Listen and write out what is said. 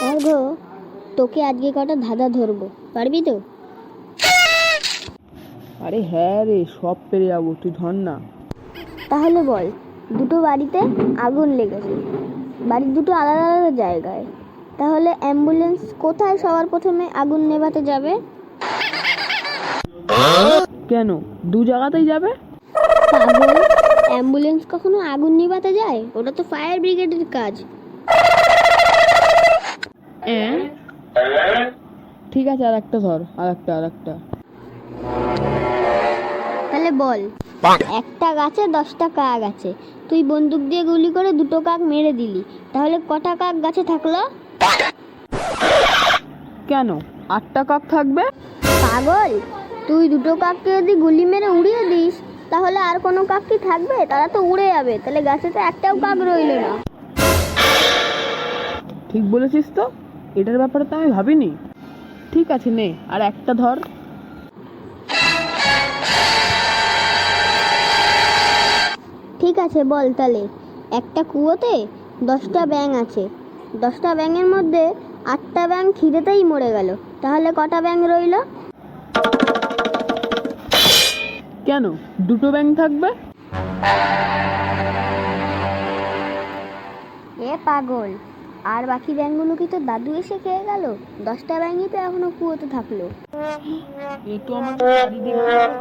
অর্ঘ, তোকে আজকে কটা ধাঁধা ধরবো, পারবি তো? আরে হ্যাঁ রে, সব পেরে যাবো, তুই ধর না। তাহলে বল, দুটো বাড়িতে আগুন লেগেছে, বাড়ির দুটো আলাদা আলাদা জায়গায়, তাহলে অ্যাম্বুলেন্স কোথায় সবার প্রথমে আগুন নেভাতে যাবে? কেন, দু জায়গাতেই যাবে? পাগল, অ্যাম্বুলেন্স কখনো আগুন নেভাতে যায়? ওটা তো ফায়ার ব্রিগেডের কাজ। ঠিক আছে, আর একটা ধর, আর একটা। তাহলে বল, একটা গাছে 10টা কাক আছে, তুই বন্দুক দিয়ে গুলি করে দুটো কাক মেরে দিলি, তাহলে কটা কাক গাছে থাকলো? কেন, 8টা কাক থাকবে? পাগল, তুই দুটো কাককে যদি গুলি মেরে উড়িয়ে দিস, তাহলে আর কোনো কাক কি থাকবে? তারা তো উড়ে যাবে, তাহলে গাছে তো একটাও কাক রইল না। ঠিক বলেছিস তো, এটার ব্যাপারে তো আমি ভাবিনি। ঠিক আছে, নে আর একটা ধর। ঠিক আছে, বল তাহলে, একটা কুয়োতে 10টা ব্যাঙ আছে, 10টা ব্যাঙের মধ্যে 8টা ব্যাঙ খিদেতেই মরে গেল, তাহলে কটা ব্যাঙ রইল? কেন, দুটো ব্যাঙ থাকবে? এ পাগল, আর বাকি ব্যাঙগুলো কি তোর দাদু এসে খেয়ে গেল? 10টা ব্যাঙই তো এখনো কুয়োতে থাকলো। এ তো আমাকে চারিদিক থেকে